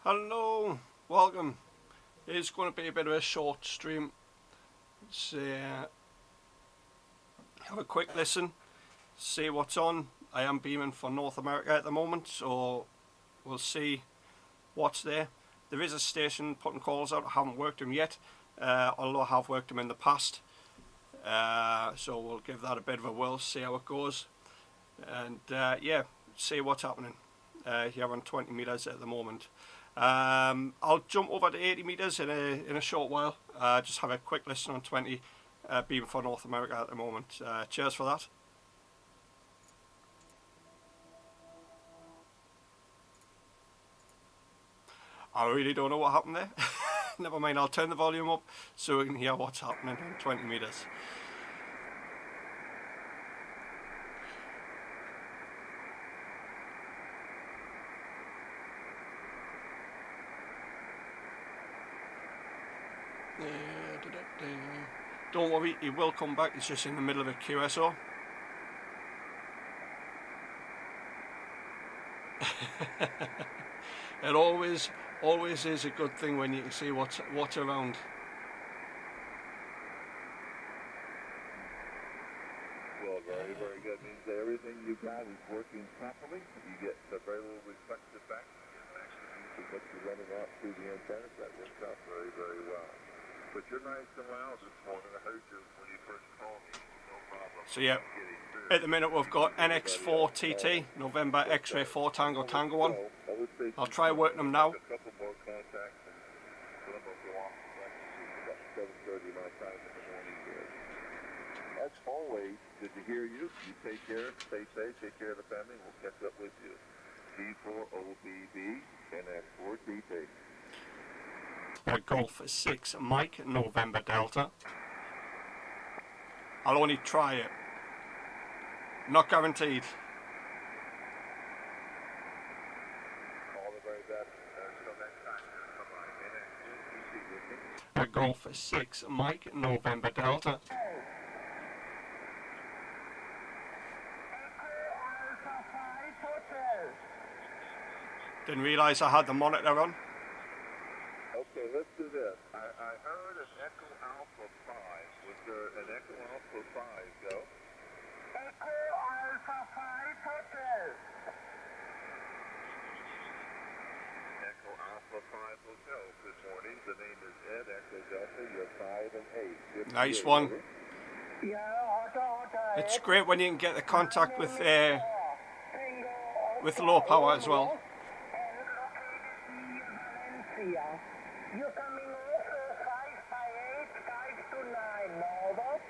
Hello, welcome. It's going to be a bit of a short stream. Have a quick listen, see what's on. I am beaming for North America at the moment, so we'll see what's there. There is a station putting calls out. I haven't worked them yet, although I have worked them in the past. So we'll give that a bit of a whirl, see how it goes, and yeah, see what's happening here on 20 meters at the moment. I'll jump over to 80 meters in a short while. Just have a quick listen on 20, being for North America at the moment. Cheers for that. I really don't know what happened there. Never mind, I'll turn the volume up so we can hear what's happening on 20 meters. Don't worry, he will come back. He's just in the middle of a QSO. It always is a good thing when you can see what's around. Well, very, very good. Means that everything you got is working properly. You get very little reflected back. You get maximum use of what you're running out through the antennas. That works out very, very well. But you're nice and loud this morning. I heard you when you first called me. No problem. So yeah, at the minute we've got NX4TT, November X-Ray 4 Tango Tango 1. I'll try working them now. A couple more contacts and some of them go off about 7:30 my time in the morning here. As always, good to hear you. You take care, stay safe, take care of the family. We'll catch up with you. G4OBB and X4TT. Golf 6 Mike, November Delta. I'll only try it. Not guaranteed. All the very best. Until next time. Bye-bye. Golf 6 Mike, November Delta. Didn't realise I had the monitor on. Okay, let's do this. I heard an Echo Alpha 5. Was there an Echo Alpha 5 go? Echo Alpha 5 Hotel. Echo Alpha 5 Hotel. Good morning. The name is Ed Echo Delta. You're 5 and 8. Good Nice day, one. brother. Yeah, Hotel. It's great when you can get the contact with low power as well. You're coming over 5 by 8, 5 to 9, over.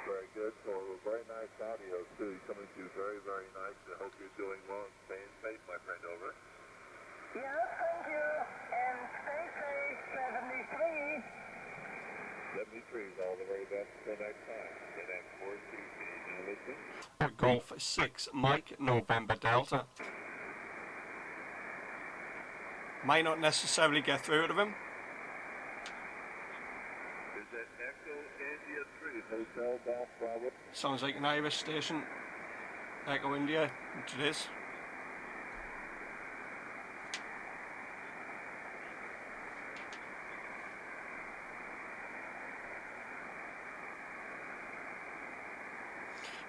Very good. So very nice audio too. You're coming through very, very nice. I hope you're doing well and staying safe, my friend. Over. Yes, thank you. And stay safe, 73. 73 is all the very best until next time. The next 4TT. Now listen. Golf 6 Mike, November Delta. Might not necessarily get through to him. Is that Echo India 3 Hotel Golf Bravo? Sounds like an Irish station. Echo India, which it is.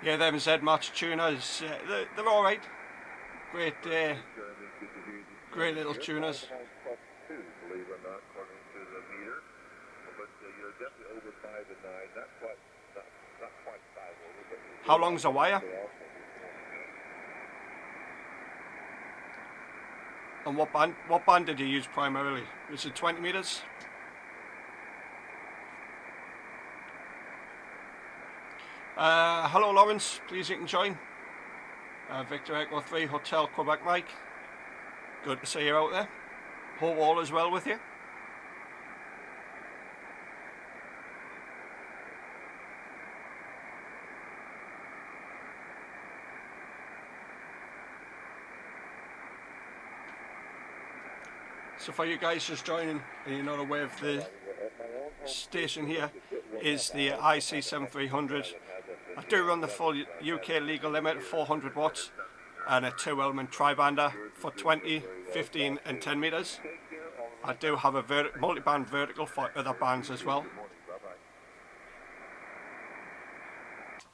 Yeah, them Z-Match tuners, they're alright. Great, great little tuners. Plus 2, believe it or not, according to the meter. But you're definitely over 5 and 9. Not quite 5 over. But How long's the wire? And what band did you use primarily? Was it 20 meters? Hello Lawrence, please you can join. Victor Echo 3 Hotel Quebec Mike. Good to see you out there. Hope all is well with you. So for you guys just joining and you're not aware of the station here, is the IC7300. I do run the full UK legal limit of 400 watts. and a 2-element tri-bander for 20, 15 and 10 metres. I do have a multi-band vertical for other bands as well.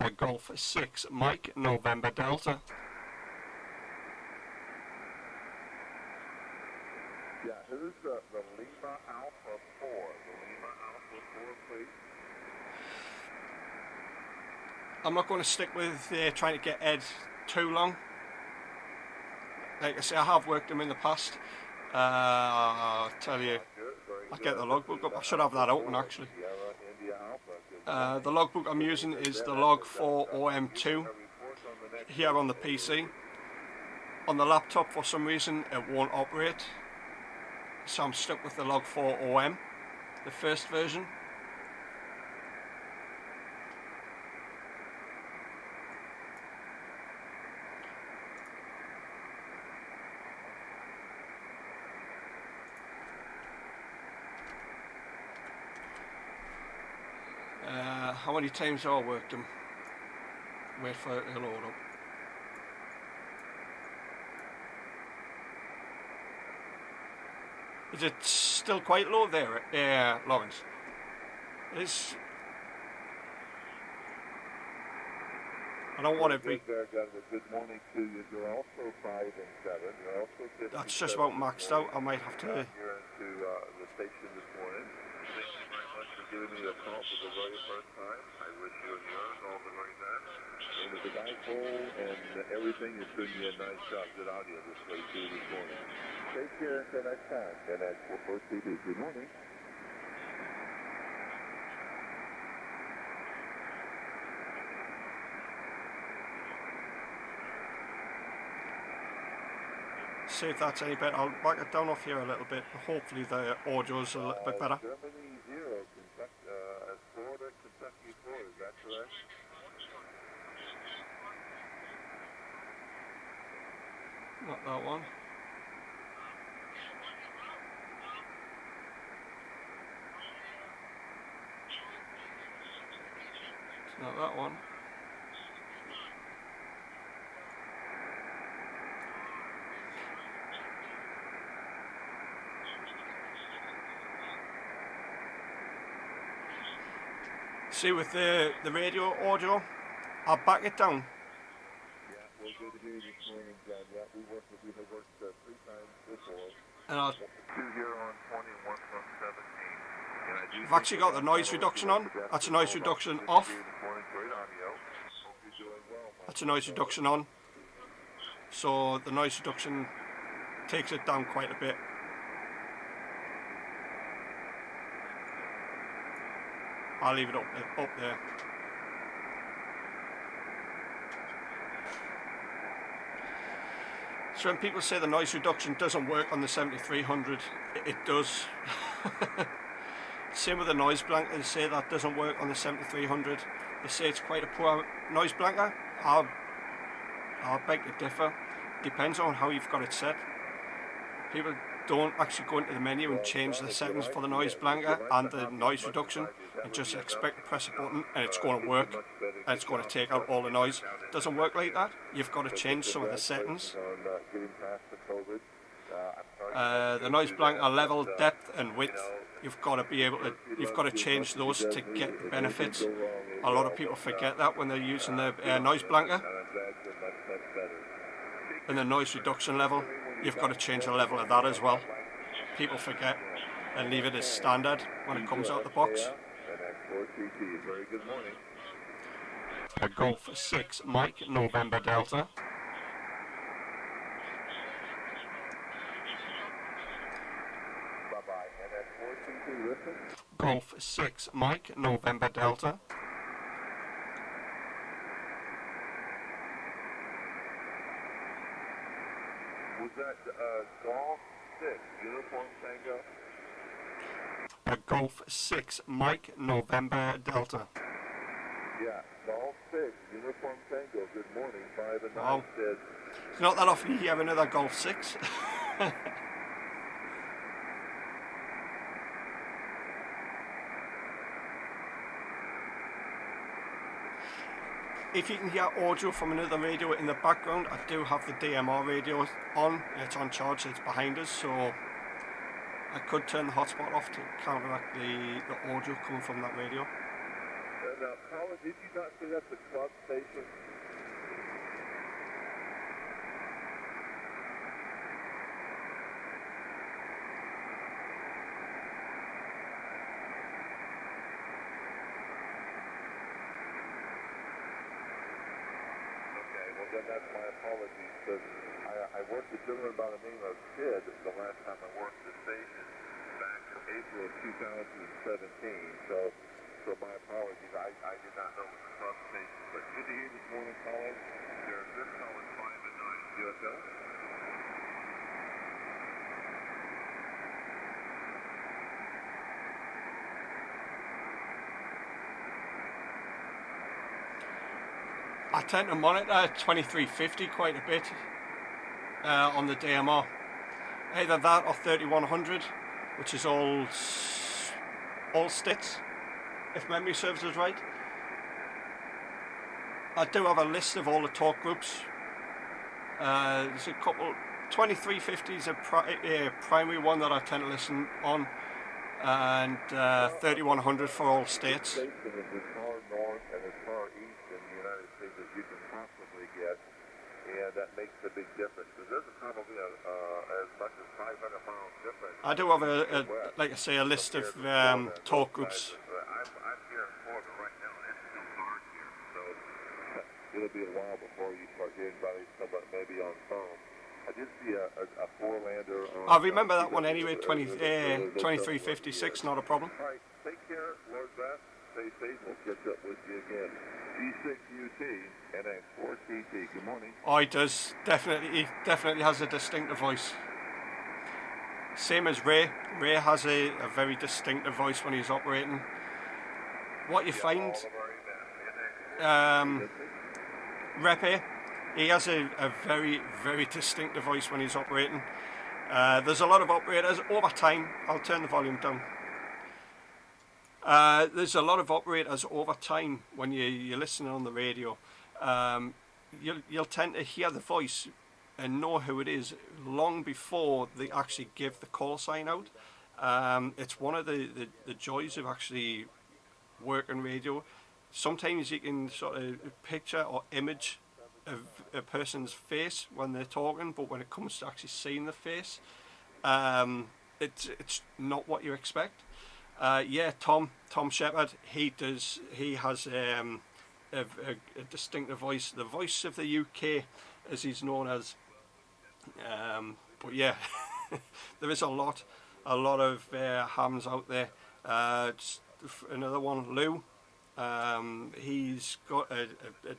A Golf 6 Mike November Delta. Yeah, who's the Lima Alpha 4? The Lima Alpha 4, please. I'm not going to stick with trying to get Ed too long. Like I say, I have worked him in the past. I'll tell you, I'll get the logbook up. I should have that open actually. The logbook I'm using is the Log 4 OM2 here on the PC. On the laptop, for some reason, it won't operate. So I'm stuck with the Log 4 OM, the first version. How many times have I worked them? Wait for it to load up. Is it still quite low there, Lawrence? It is. I don't want to be. Good morning to you. You're also 5 and 7. You're also 57. That's just about maxed out. I might have to. You're into the station this morning. Thank you very much for giving me a call for the very first time. I wish you and yours all the very best. And with the dipole and everything, you're doing me a nice job. Good audio this way too this morning. Take care until next time. And that's for TV. Good morning. See if that's any better. I'll back it down off here a little bit. Hopefully the audio's a little bit better. Germany 0, Kentucky, Florida, Kentucky 4. Is that correct? Not that one. It's not that one. See, with the radio audio, I'll back it down. Yeah, well, good to hear you this morning, John. Yeah, we have worked 3 times before. And I'll, 2 here on 20 and 1 from 17. And I do I've actually got the noise reduction on. That's a noise reduction off. Great audio. Hope you're doing well. That's a noise reduction on. So the noise reduction takes it down quite a bit. I'll leave it up there. So when people say the noise reduction doesn't work on the 7300, it does. Same with the noise blanker, they say that doesn't work on the 7300. They say it's quite a poor noise blanker. I'll beg to differ. Depends on how you've got it set. People don't actually go into the menu and change the settings for the noise blanker and the noise reduction and just expect to press a button and it's going to work and it's going to take out all the noise. It doesn't work like that. You've got to change some of the settings. The noise blanker level, depth and width, you've got to change those to get the benefits. A lot of people forget that when they're using the noise blanker. And the noise reduction level, you've got to change the level of that as well. People forget and leave it as standard when it comes out the box. A Golf 6 Mike November Delta. Golf 6 Mike November Delta. Was that Golf 6 Uniform Tango? A Golf 6 Mike November Delta. Yeah, Golf 6 Uniform Tango. Good morning. 5 and 9 Wow. said. It's not that often you hear another Golf 6. if you can hear audio from another radio in the background, I do have the DMR radio on. It's on charge, it's behind us, so I could turn the hotspot off to counteract the audio coming from that radio. Now, Colin, did you not say that's a club station? Okay, well then that's my apologies, because I worked with a gentleman by the name of Sid the last time I worked the station back in April of 2017, so my apologies. I did not know it was a club station, but good to hear this morning, Colin. They're a good solid 5 and 9 USL. I tend to monitor 2350 quite a bit on the DMR. Either that or 3100, which is all sticks, if memory serves us right. I do have a list of all the talk groups. There's a couple. 2350 is a primary one that I tend to listen on, and 3100 for all states. Station is as far north and as far east in the United States as you can possibly get, and that makes a big difference. So there's probably as much as 500 miles difference. I do have like I say, a list of talk groups. I'm here in Florida right now, and it's still dark here, so it'll be a while before you start hearing about somebody maybe on phone. I did see a four-lander on... I remember that one anyway, 2356, not a problem. All right, take care, Lord bless, stay safe, we'll catch up with you again. G6UT and X4CT, good morning. Oh, he does, he definitely has a distinctive voice. Same as Ray. Ray has a very distinctive voice when he's operating. What you find, Repe, he has a very, very distinctive voice when he's operating. There's a lot of operators, over time, I'll turn the volume down. There's a lot of operators over time when you're listening on the radio. You'll tend to hear the voice and know who it is long before they actually give the call sign out. It's one of the joys of actually working radio. Sometimes you can sort of picture or image a person's face when they're talking, but when it comes to actually seeing the face, it's not what you expect. Yeah, Tom Shepard, he has a distinctive voice, the voice of the UK, as he's known as. But yeah, there is a lot of hams out there. Just another one, Lou. He's got a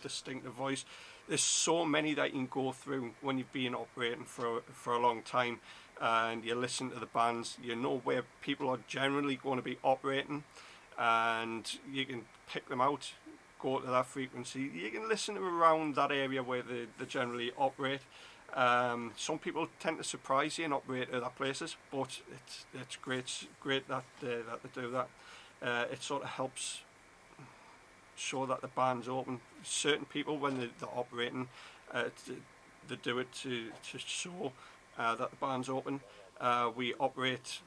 distinctive voice. There's so many that you can go through when you've been operating for a long time, and you listen to the bands. You know where people are generally going to be operating, and you can pick them out, go to that frequency. You can listen to around that area where they generally operate. Some people tend to surprise you and operate at other places, but it's great that they do that. It sort of helps show that the band's open. Certain people, when they're operating, they do it to show that the band's open. We operate,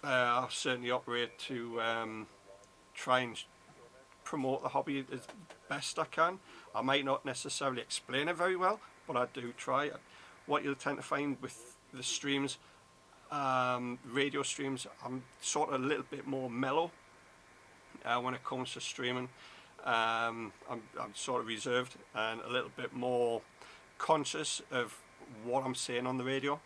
I certainly operate to try and promote the hobby as best I can. I might not necessarily explain it very well, but I do try. What you'll tend to find with the streams, radio streams, I'm sort of a little bit more mellow when it comes to streaming. I'm sort of reserved and a little bit more conscious of what I'm saying on the radio.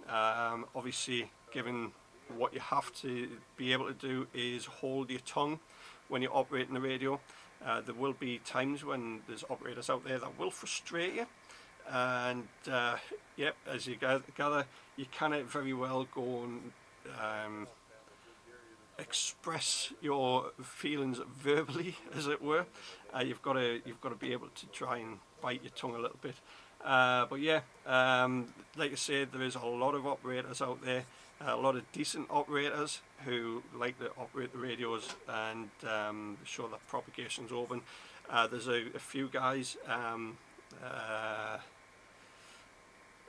Obviously, given what you have to be able to do is hold your tongue when you're operating the radio. There will be times when there's operators out there that will frustrate you, and yep, as you gather, you cannot very well go and express your feelings verbally, as it were. You've got to be able to try and bite your tongue a little bit. But yeah, like I said, there is a lot of operators out there. a lot of decent operators who like to operate the radios and show that propagation's open. There's a few guys,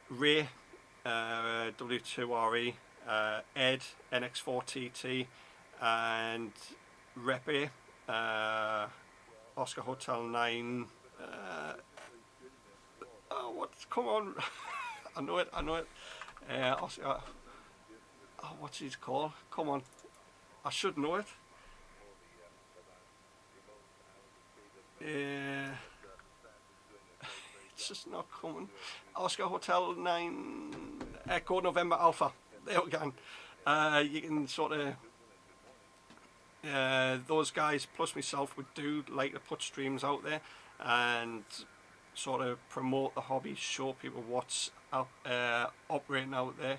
Ray, W2RE, Ed, NX4TT, and Repe, Oscar Hotel 9. Oh, what? Come on! I know it. Oscar. Oh, what's his call? Come on! I should know it. It's just not coming. Oscar Hotel 9 Echo November Alpha. There we go. You can sort of those guys plus myself would do like to put streams out there and sort of promote the hobby, show people what's operating out there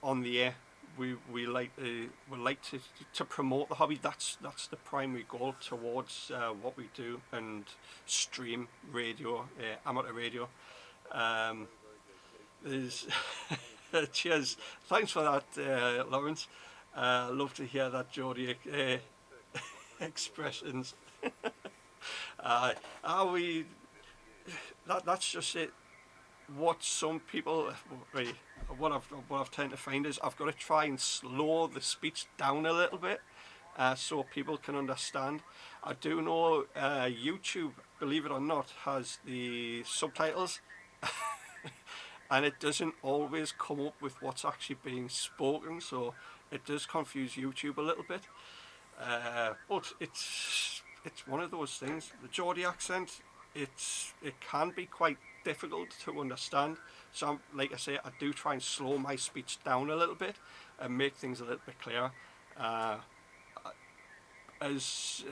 on the air. We like to promote the hobby. That's the primary goal towards what we do and stream radio, amateur radio. There's cheers. Thanks for that, Lawrence. Love to hear that Geordie expressions. That's just it. What some people, what I've tended to find is I've got to try and slow the speech down a little bit, so people can understand. I do know YouTube, believe it or not, has the subtitles, and it doesn't always come up with what's actually being spoken, so it does confuse YouTube a little bit. But it's one of those things. The Geordie accent, it can be quite difficult to understand. So, like I say, I do try and slow my speech down a little bit and make things a little bit clearer. As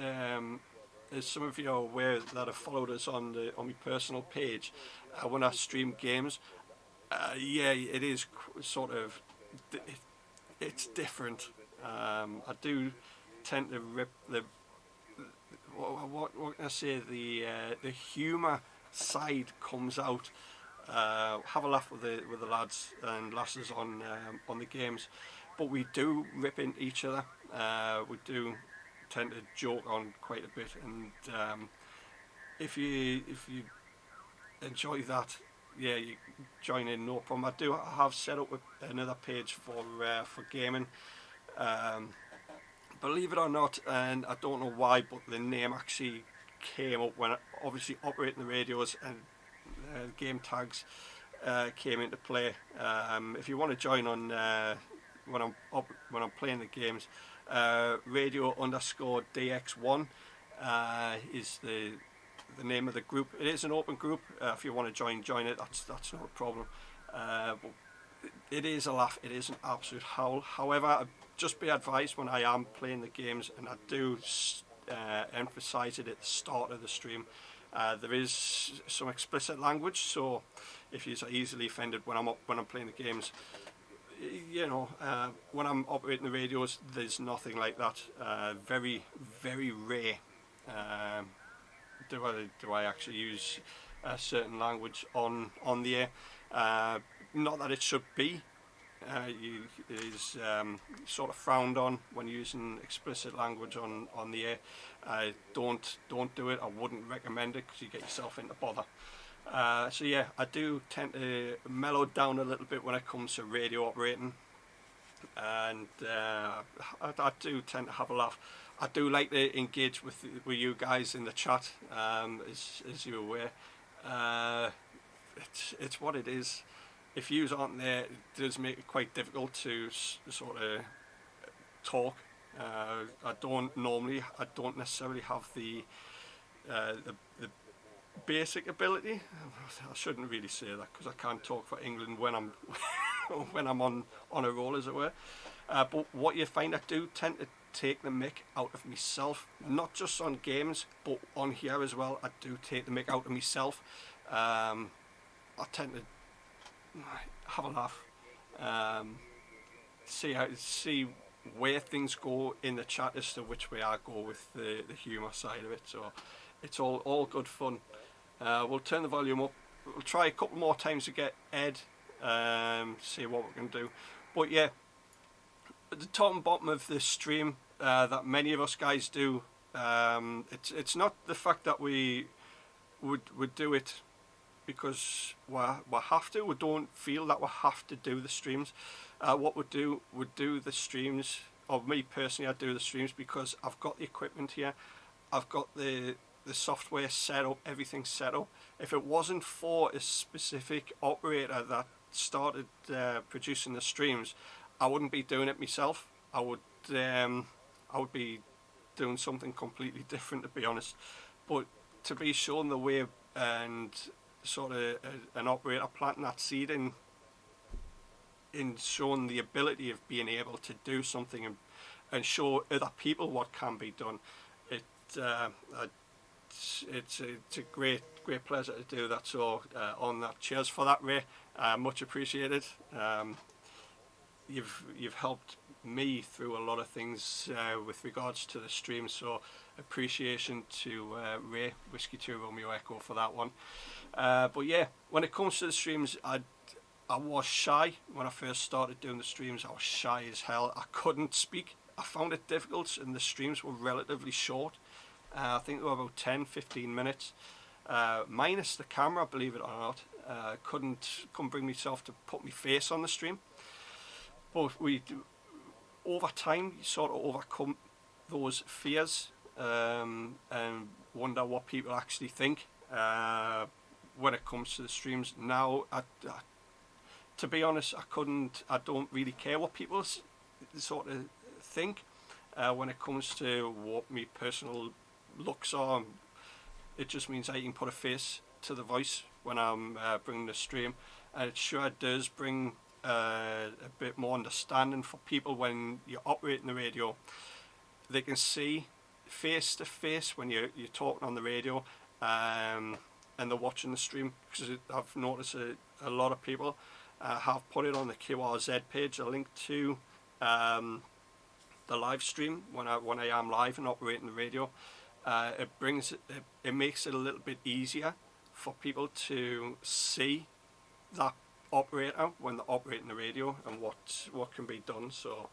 some of you are aware that have followed us on my personal page, when I stream games, yeah, it is sort of it's different. I do tend to rip what can I say, the humour side comes out. Have a laugh with the lads and lasses on the games, but we do rip into each other. We do tend to joke on quite a bit, and if you enjoy that, yeah, you join in, no problem. I have set up another page for gaming. Believe it or not, and I don't know why, but the name actually came up when obviously operating the radios and game tags came into play. If you want to join on when I'm playing the games, radio_DX1 is the name of the group. It is an open group. If you want to join it. That's not a problem. But it is a laugh. It is an absolute howl. However, just be advised when I am playing the games, and I do emphasize it at the start of the stream, there is some explicit language, so if you're easily offended when I'm playing the games, you know, when I'm operating the radios, there's nothing like that. Very, very rare do I actually use a certain language on the air. Not that it should be. It is sort of frowned on when using explicit language on the air. Don't do it. I wouldn't recommend it because you get yourself into bother. So yeah, I do tend to mellow down a little bit when it comes to radio operating, and I do tend to have a laugh. I do like to engage with you guys in the chat, as you're aware. It's what it is. If yous aren't there, it does make it quite difficult to sort of talk. I don't necessarily have the basic ability. I shouldn't really say that because I can't talk for England when I'm when I'm on a roll, as it were. But what you find, I do tend to take the mick out of myself, not just on games, but on here as well. I do take the mick out of myself. I tend to have a laugh, see where things go in the chat as to which way I go with the humour side of it. So it's all good fun. We'll turn the volume up. We'll try a couple more times to get Ed, see what we can do. But yeah, at the top and bottom of the stream that many of us guys do, it's not the fact that we would do it because we have to. We don't feel that we have to do the streams. What would do the streams, or me personally, I do the streams because I've got the equipment here. I've got the software set up, everything set up. If it wasn't for a specific operator that started producing the streams, I wouldn't be doing it myself. I would be doing something completely different, to be honest. But to be shown the way and sort of an operator planting that seed in showing the ability of being able to do something and show other people what can be done, it's a great pleasure to do that. So on that, cheers for that, Ray. Much appreciated. You've helped me through a lot of things with regards to the stream, so appreciation to Ray, Whiskey 2 Romeo Echo, for that one. But yeah, when it comes to the streams, I was shy when I first started doing the streams. I was shy as hell. I couldn't speak. I found it difficult, and the streams were relatively short. I think they were about 10-15 minutes, minus the camera, believe it or not. Couldn't bring myself to put my face on the stream. But over time, you sort of overcome those fears and wonder what people actually think when it comes to the streams. Now, to be honest, I don't really care what people sort of think when it comes to what my personal looks are. It just means I can put a face to the voice when I'm bringing the stream, and it sure does bring a bit more understanding for people when you're operating the radio. They can see face to face when you're talking on the radio, and they're watching the stream, because I've noticed a lot of people have put it on the QRZ page, a link to the live stream when I am live and operating the radio. It makes it a little bit easier for people to see that operator when they're operating the radio and what can be done. So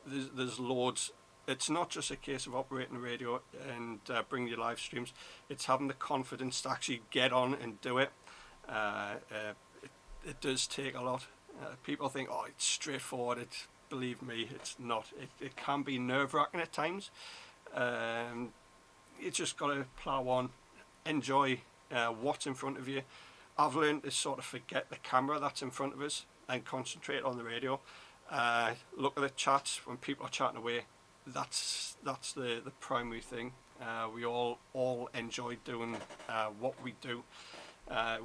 there's loads. It's not just a case of operating the radio and bringing your live streams. It's having the confidence to actually get on and do it. It does take a lot. People think, oh, it's straightforward. Believe me, it's not. It can be nerve-wracking at times. You just got to plough on, enjoy what's in front of you. I've learned to sort of forget the camera that's in front of us and concentrate on the radio. Look at the chats when people are chatting away. That's the primary thing. We all enjoy doing what we do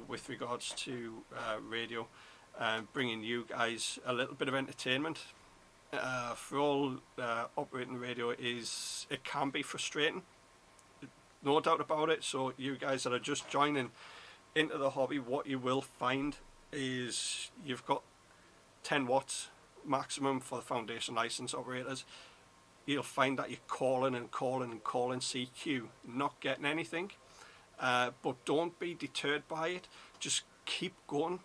with regards to radio, and bringing you guys a little bit of entertainment. For all operating the radio, it can be frustrating, no doubt about it. So you guys that are just joining into the hobby, what you will find is you've got 10 watts maximum for the foundation license operators. You'll find that you're calling CQ, not getting anything. But don't be deterred by it. Just keep going.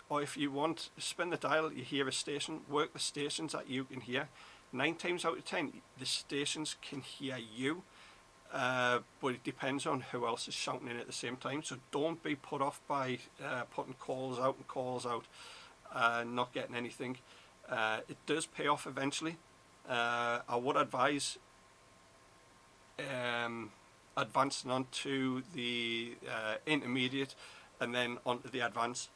Or if you want, spin the dial, you hear a station, work the stations that you can hear. 9 times out of 10, the stations can hear you. But it depends on who else is shouting in at the same time. So don't be put off by putting calls out and not getting anything. It does pay off eventually. I would advise advancing onto the intermediate and then onto the advanced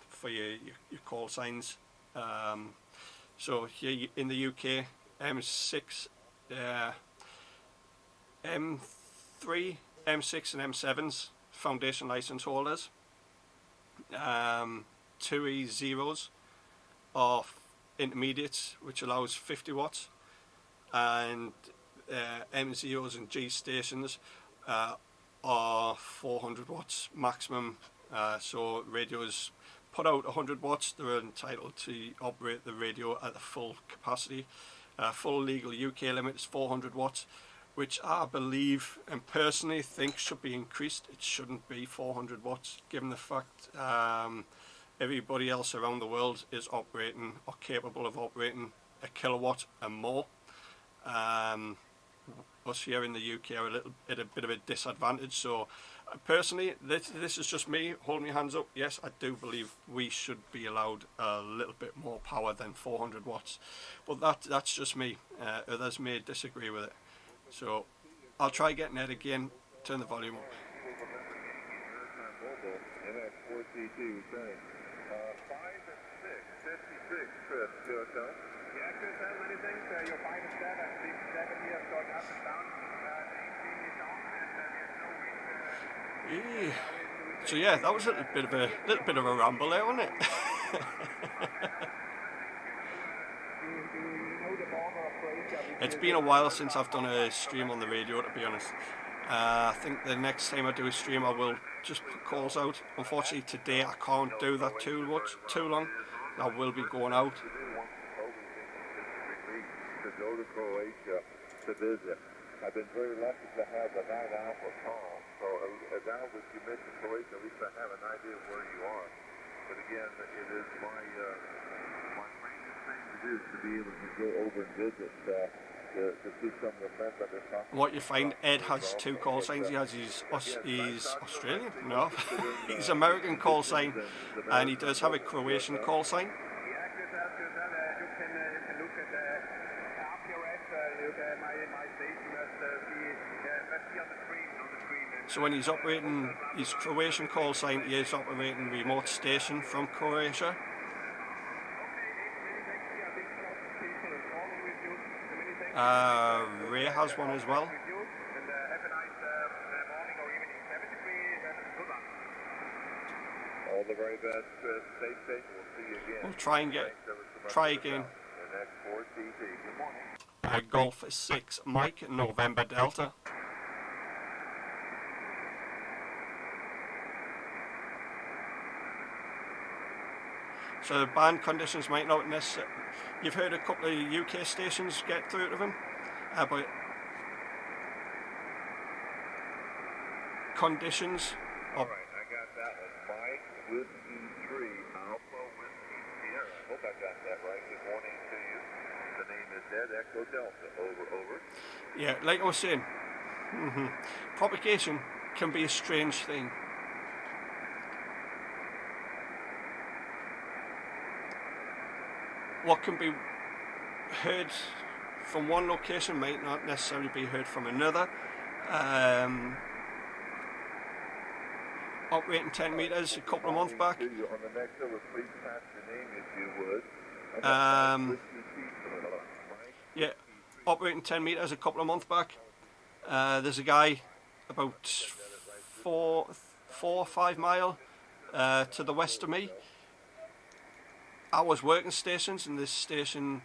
for your call signs. So here in the UK, M6, M3, M6 and M7s foundation license holders. 2E0s are intermediates, which allows 50 watts, and M0s and G stations are 400 watts maximum. So radios put out 100 watts, they're entitled to operate the radio at the full capacity. Full legal UK limit is 400 watts, which I believe and personally think should be increased. It shouldn't be 400 watts, given the fact everybody else around the world is operating or capable of operating a kilowatt and more. Us here in the UK are at a bit of a disadvantage. So personally, this is just me holding my hands up. Yes, I do believe we should be allowed a little bit more power than 400 watts, but that's just me. Others may disagree with it. So I'll try getting it again. Turn the volume up. MX4CT saying 5 and 6, 56, Chris. Go, Tom. Yeah, Chris, many things. Your 5 and 7, 6, 7 years going up and down. So yeah, that was a little bit of a ramble there, wasn't it? It's been a while since I've done a stream on the radio, to be honest. I think the next time I do a stream I will just put calls out. Unfortunately today I can't do that too long. I will be going out. To go to Croatia to visit. I've been very lucky to have the night Alpha call. So now that you mentioned Croatia, at least I have an idea of where you are. But again, it is my greatest thing to do to be able to go over and visit to see some of the friends I've been talking to. What you find, Ed has two call signs. He has he's Australian, no, he's American call sign, and he does have a Croatian call sign. So when he's operating his Croatian call sign, he is operating remote station from Croatia. Ray has one as well. All the very best, Chris. Stay safe. We'll see you again. We'll try again. Golf 6 Mike November Delta. So the band conditions might not necessarily. You've heard a couple of UK stations get through to them, but conditions. All right, I got that one. Mike Whiskey 3 Alpha Whiskey Sierra. I hope I got that right. Good morning to you. The name is Ed Echo Delta. Over. Yeah, like I was saying, propagation can be a strange thing. What can be heard from one location might not necessarily be heard from another. Operating 10 meters a couple of months back. On the next over, please pass your name if you would. Yeah, operating 10 meters a couple of months back. There's a guy about 4 or 5 mile to the west of me. I was working stations and this station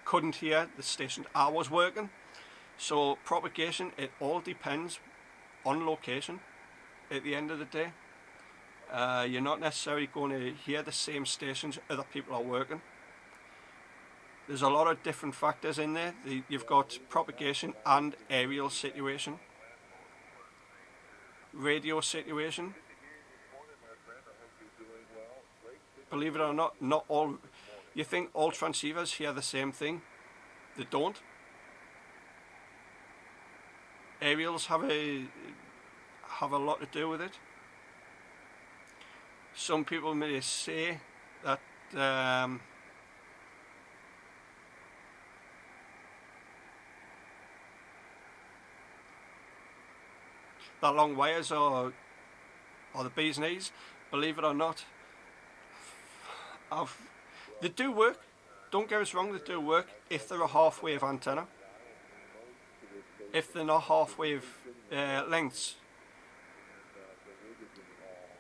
couldn't hear the station I was working. So propagation, it all depends on location at the end of the day. You're not necessarily going to hear the same stations other people are working. There's a lot of different factors in there. You've got propagation and aerial situation, radio situation. Believe it or not, not all. You think all transceivers hear the same thing? They don't. Aerials have a lot to do with it. Some people may say that that long wires are the bee's knees. Believe it or not, they do work. Don't get us wrong, they do work if they're a half-wave antenna. If they're not half-wave lengths,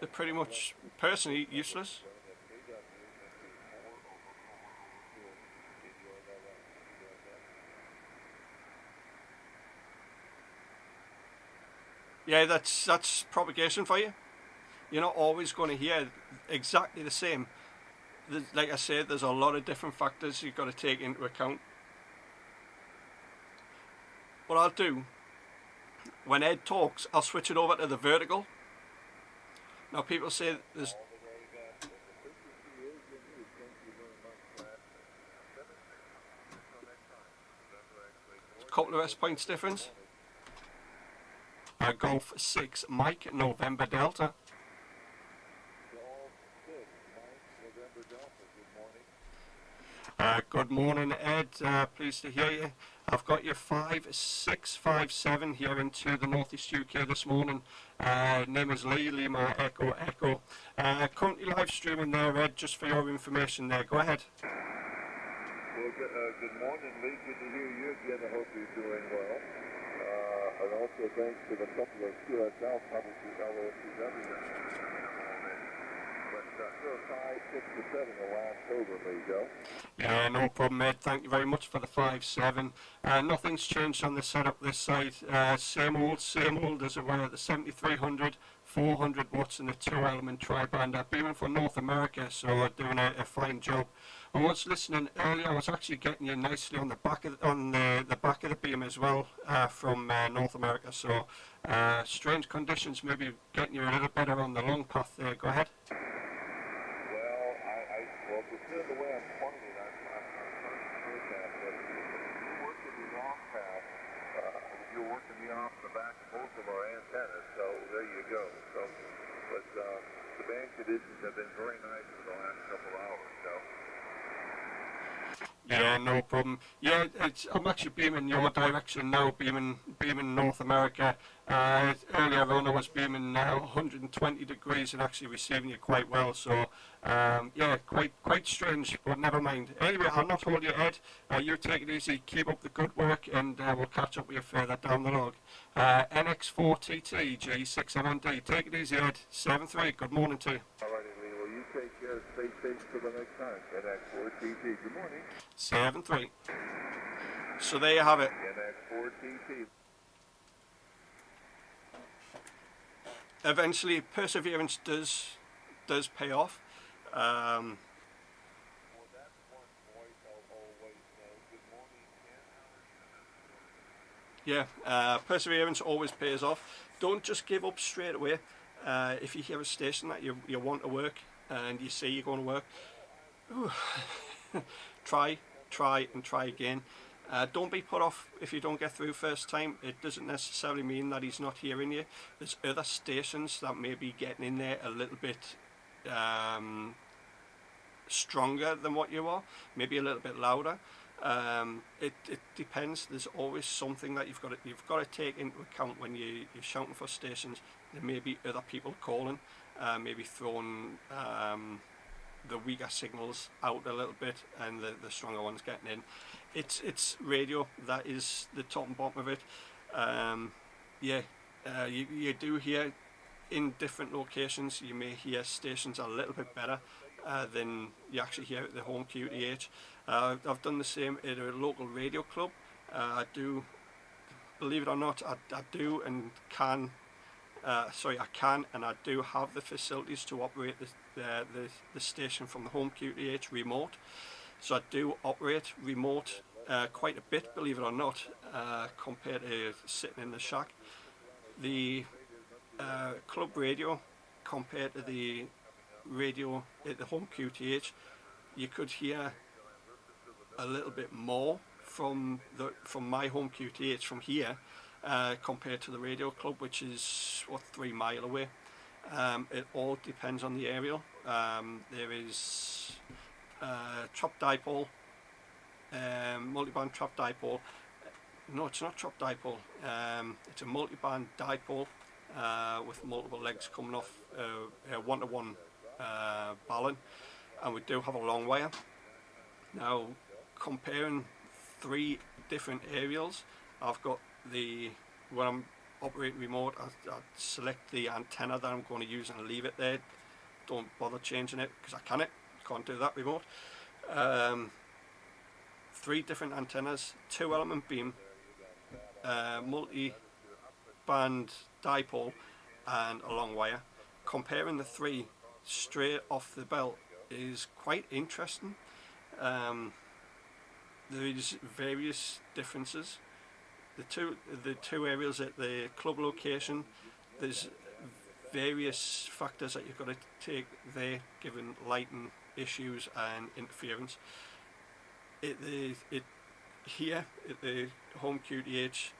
they're pretty much, personally, useless. Yeah, that's propagation for you. You're not always going to hear exactly the same. Like I said, there's a lot of different factors you've got to take into account. What I'll do, when Ed talks, I'll switch it over to the vertical. Now people say couple of rest points difference. Golf 6 Mike November Delta. Golf 6, Mike, November Delta. Good morning. Good morning, Ed. Pleased to hear you. I've got your 5657 here into the Northeast UK this morning. Name is Lee, Lima Echo Echo. Currently live streaming there, Ed, just for your information there. Go ahead. Well, good morning, Lee. Good to hear you again. I hope you're doing well. And also thanks to the couple of QSL publishers, LOCW, but you're 5, 6, or 7 the last over, there you go. Yeah, no problem, Ed. Thank you very much for the 5-7. Nothing's changed on the setup this side. Same old as it were at the 7300, 400 watts and a 2-element tri-band. Beaming for North America, so doing a fine job. I was listening earlier. I was actually getting you nicely on the back of the back of the beam as well from North America. So strange conditions, maybe getting you a little better on the long path there. Go ahead. Well, considering the way I'm pointing, I'm first half, but you're working me off path. You're working me off the back of both of our antennas, so there you go. So, but the band conditions have been very nice for the last couple hours, so. Yeah, no problem. Yeah, I'm actually beaming your direction now, beaming North America. Earlier on I was beaming 120 degrees and actually receiving you quite well. So yeah, quite strange, but never mind. Anyway, I'll not hold your head. You take it easy, keep up the good work, and we'll catch up with you further down the log. NX4TT G6MND. Take it easy, Ed. 7-3. Good morning to you. All righty, Lee. Well, you take care. Stay safe till the next time. NX4TT. Good morning. 7-3. So there you have it. NX4TT. Eventually, perseverance does pay off. Well, that's one voice I'll always know. Good morning, Ken. How are you? Yeah, perseverance always pays off. Don't just give up straight away. If you hear a station that you want to work and you see you're going to work, try and try again. Don't be put off if you don't get through first time. It doesn't necessarily mean that he's not hearing you. There's other stations that may be getting in there a little bit stronger than what you are, maybe a little bit louder. It depends. There's always something that you've got to take into account when you're shouting for stations. There may be other people calling, maybe throwing the weaker signals out a little bit and the stronger ones getting in. It's radio that is the top and bottom of it. Yeah, you do hear in different locations, you may hear stations a little bit better than you actually hear at the home QTH. I've done the same at a local radio club. I do, believe it or not, I do and can. I can and I do have the facilities to operate the station from the home QTH remote. So I do operate remote quite a bit, believe it or not, compared to sitting in the shack. The club radio compared to the radio at the home QTH, you could hear a little bit more from my home QTH from here compared to the radio club, which is 3 miles away. It all depends on the aerial. There is trap dipole, multiband trap dipole. No, it's not trap dipole. It's a multiband dipole with multiple legs coming off a 1-to-1 balun, and we do have a long wire. Now, comparing 3 different aerials, I've got when I'm operating remote, I select the antenna that I'm going to use and I leave it there. Don't bother changing it because I can't do that remote. 3 different antennas, 2-element beam, multi-band dipole and a long wire. Comparing the 3 straight off the belt is quite interesting. There is various differences. The two areas at the club location, there's various factors that you've got to take there, given lighting issues and interference. here at the Home QTH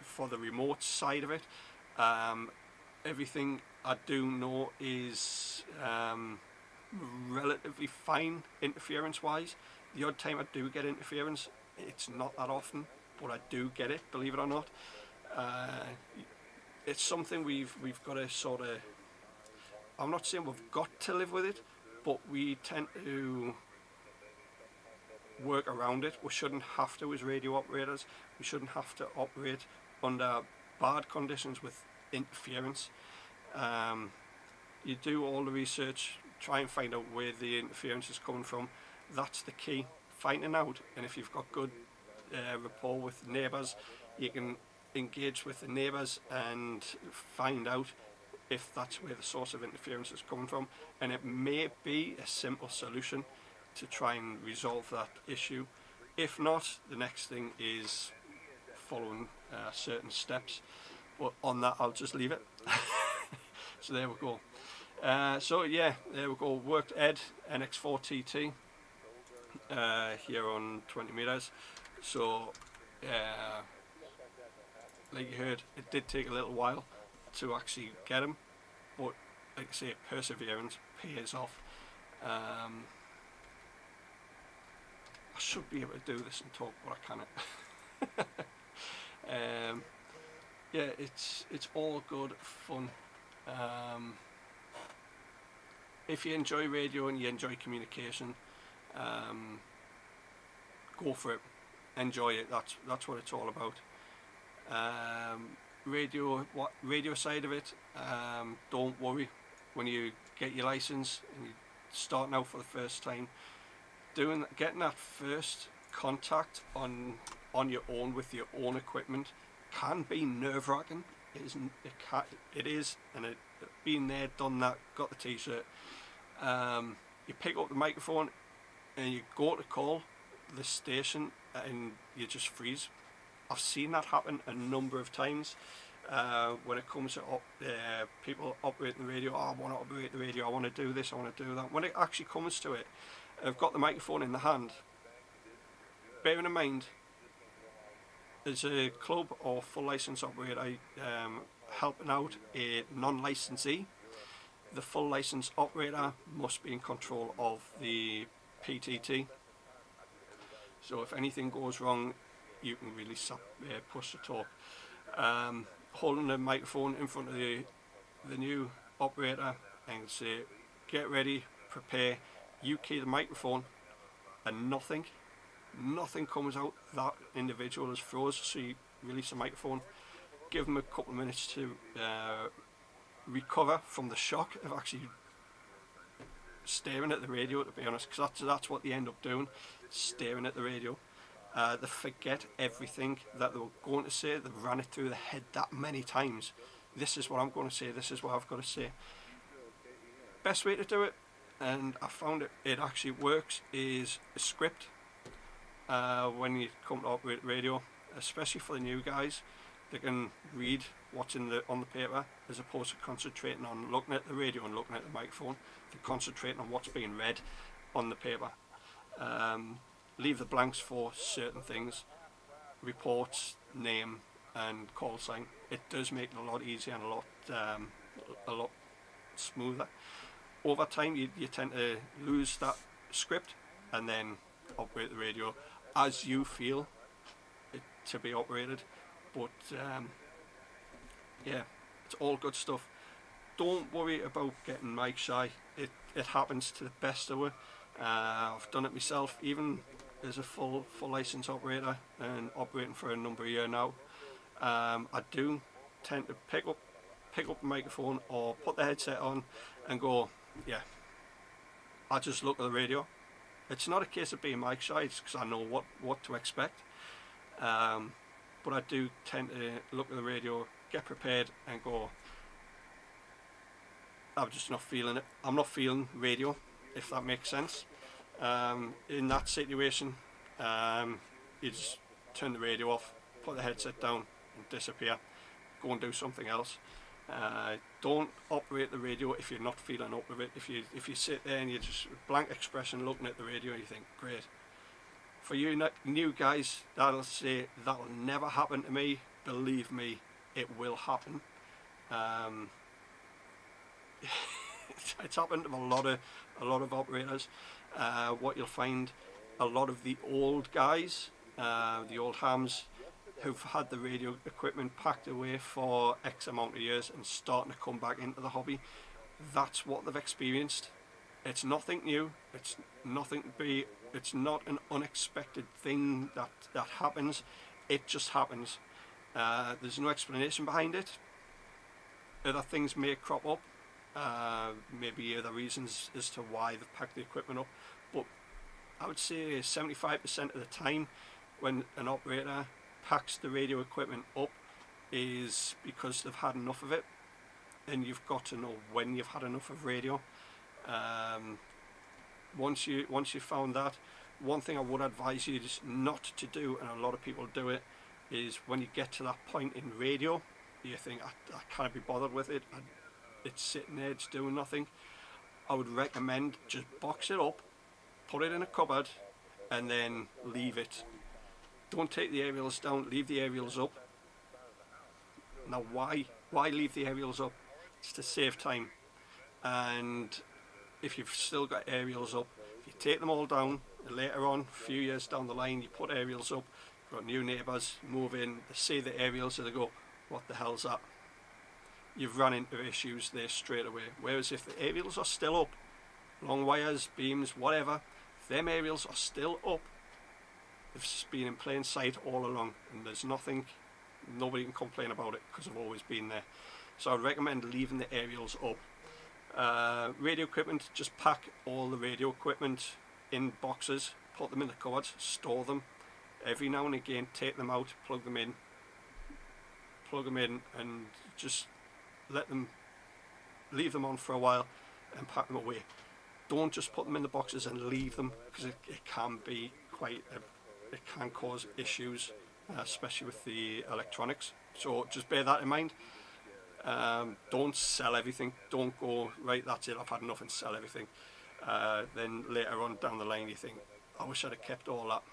for the remote side of it. Everything I do know is relatively fine interference wise. The odd time I do get interference, it's not that often, but I do get it, believe it or not. It's something we've got to sort of, I'm not saying we've got to live with it, but we tend to work around it. We shouldn't have to as radio operators. We shouldn't have to operate under bad conditions with interference. You do all the research, try and find out where the interference is coming from. That's the key, finding out. And if you've got good rapport with neighbours, you can engage with the neighbours and find out if that's where the source of interference is coming from. And it may be a simple solution to try and resolve that issue. If not, the next thing is following certain steps. But on that, I'll just leave it. So there we go. So yeah, there we go. Worked Ed NX4 TT here on 20 meters. So like you heard, it did take a little while to actually get him, but like I say, perseverance pays off. I should be able to do this and talk, but I cannot. Yeah, it's all good fun. If you enjoy radio and you enjoy communication, go for it. Enjoy it. That's what it's all about. Radio side of it, don't worry when you get your license and you're starting out for the first time. Getting that first contact on your own with your own equipment can be nerve-wracking. It is, and been there, done that, got the t-shirt. You pick up the microphone and you go to call the station and you just freeze. I've seen that happen a number of times when it comes to people operating the radio. Oh, I want to operate the radio, I want to do this, I want to do that. When it actually comes to it, I've got the microphone in the hand. Bearing in mind, as a club or full license operator, helping out a non-licensee, the full license operator must be in control of the PTT. So if anything goes wrong, you can really push the talk. Holding the microphone in front of the new operator and say, get ready, prepare. You key the microphone and nothing comes out. That individual is froze, so you release the microphone. Give them a couple of minutes to recover from the shock of actually staring at the radio, to be honest, because that's what they end up doing, staring at the radio. They forget everything that they were going to say. They've ran it through the head that many times. This is what I'm going to say, this is what I've got to say. Best way to do it, and I found it actually works, is a script. When you come to operate radio, especially for the new guys, they can read what's on the paper as opposed to concentrating on looking at the radio and looking at the microphone. They're concentrating on what's being read on the paper. Leave the blanks for certain things, reports, name and call sign. It does make it a lot easier and a lot smoother. Over time you tend to lose that script and then operate the radio as you feel it to be operated. But yeah, it's all good stuff. Don't worry about getting mic shy. It happens to the best of us. I've done it myself, even as a full license operator and operating for a number of years now. I do tend to pick up the microphone or put the headset on and go, yeah, I just look at the radio. It's not a case of being mic shy, it's because I know what to expect. But I do tend to look at the radio, get prepared and go, I'm just not feeling it. I'm not feeling radio, if that makes sense. In that situation, you just turn the radio off, put the headset down and disappear. Go and do something else. Don't operate the radio if you're not feeling up with it. If you sit there and you're just blank expression looking at the radio and you think, great, For you new guys that'll say that'll never happen to me, believe me, it will happen. It's happened to a lot of operators. What you'll find, a lot of the old guys, the old hams, who've had the radio equipment packed away for X amount of years and starting to come back into the hobby, that's what they've experienced. It's nothing new. It's nothing to be. It's not an unexpected thing that happens. It just happens. There's no explanation behind it. Other things may crop up. Maybe other reasons as to why they've packed the equipment up. But I would say 75% of the time when an operator packs the radio equipment up is because they've had enough of it. And you've got to know when you've had enough of radio. Once you found that, one thing I would advise you is not to do, and a lot of people do it, is when you get to that point in radio, you think, I can't be bothered with it, it's sitting there, it's doing nothing. I would recommend just box it up, put it in a cupboard, and then leave it. Don't take the aerials down, leave the aerials up. Now why leave the aerials up? It's to save time. And if you've still got aerials up, if you take them all down, later on, a few years down the line, you put aerials up, you've got new neighbours, move in, they see the aerials and they go, what the hell's that? You've run into issues there straight away. Whereas if the aerials are still up, long wires, beams, whatever, if them aerials are still up, they've been in plain sight all along, and there's nothing, nobody can complain about it because they've always been there. So I'd recommend leaving the aerials up. Radio equipment, just pack all the radio equipment in boxes, put them in the cupboards, store them. Every now and again take them out, plug them in, and just leave them on for a while and pack them away. Don't just put them in the boxes and leave them, because it can be it can cause issues, especially with the electronics. So just bear that in mind. Don't sell everything. Don't go, right, that's it, I've had enough, and sell everything. Then later on down the line you think, I wish I'd have kept all that.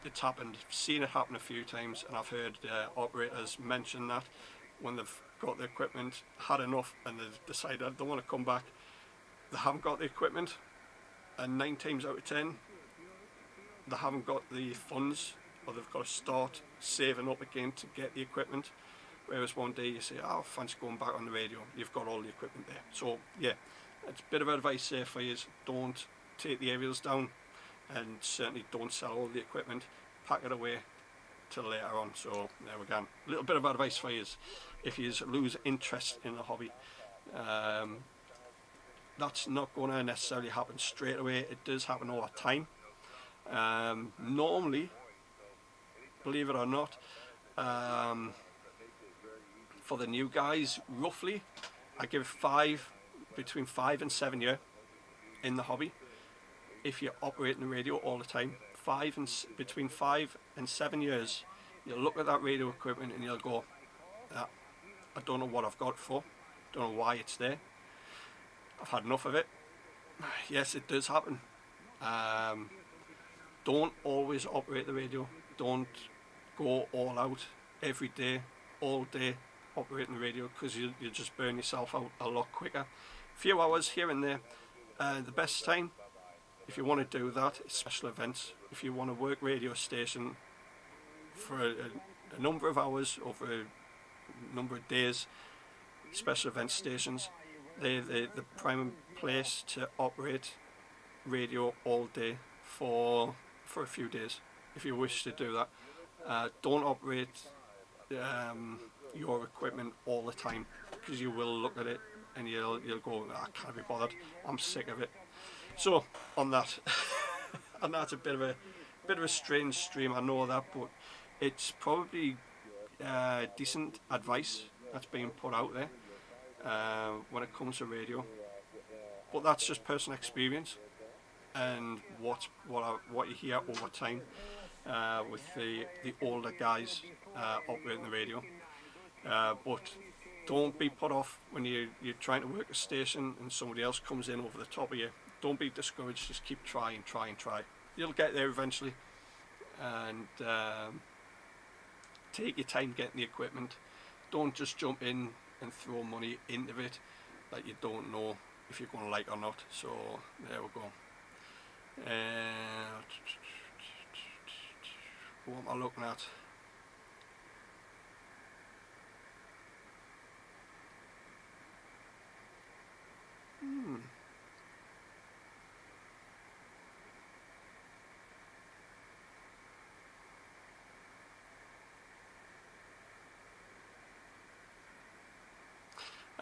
It's happened. I've seen it happen a few times, and I've heard operators mention that when they've got the equipment, had enough, and they've decided they want to come back, they haven't got the equipment, and 9 times out of 10 they haven't got the funds, or they've got to start saving up again to get the equipment. Whereas one day you say, oh, fancy going back on the radio, you've got all the equipment there. So yeah, it's a bit of advice there for you, is don't take the aerials down, and certainly don't sell all the equipment, pack it away till later on. So there we go, a little bit of advice for you if you lose interest in the hobby. That's not going to necessarily happen straight away. It does happen over time. Normally, believe it or not, for the new guys, roughly, I give between 5 and 7 years in the hobby. If you're operating the radio all the time, between 5 and 7 years, you'll look at that radio equipment and you'll go, I don't know what I've got it for, don't know why it's there, I've had enough of it. Yes, it does happen. Don't always operate the radio. Don't go all out every day, all day operating the radio, because you'll just burn yourself out a lot quicker. A few hours here and there. The best time, if you want to do that, is special events. If you want to work radio station for a number of hours over a number of days, special event stations, they're the prime place to operate radio all day for a few days, if you wish to do that. Don't operate your equipment all the time, because you will look at it and you'll go, I can't be bothered, I'm sick of it. So on that, and that's a bit of a strange stream, I know that, but it's probably decent advice that's being put out there when it comes to radio. But that's just personal experience and what you hear over time with the older guys operating the radio. But don't be put off when you're trying to work a station and somebody else comes in over the top of you. Don't be discouraged, just keep trying. you'll get there eventually. And take your time getting the equipment. Don't just jump in and throw money into it that you don't know if you're going to like or not. So there we go. What am I looking at?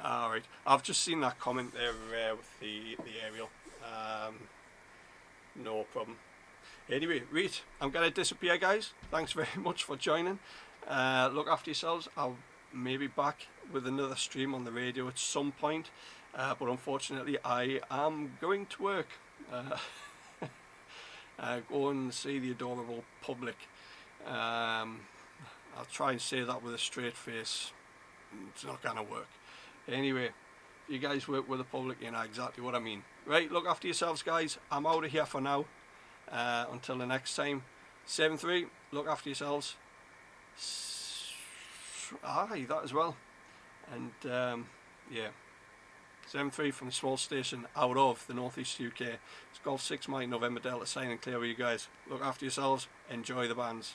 Alright, I've just seen that comment there with the aerial. No problem. Anyway, right, I'm going to disappear, guys. Thanks very much for joining. Look after yourselves. I'll maybe back with another stream on the radio at some point. But unfortunately, I am going to work. Go and see the adorable public. I'll try and say that with a straight face. It's not going to work. Anyway, you guys work with the public, you know exactly what I mean. Right, look after yourselves, guys. I'm out of here for now. Until the next time. 7-3, look after yourselves. Aye, that as well. And yeah, 7-3 from the small station out of the northeast UK. It's Golf 6 Mike November Delta signing clear with you guys. Look after yourselves. Enjoy the bands.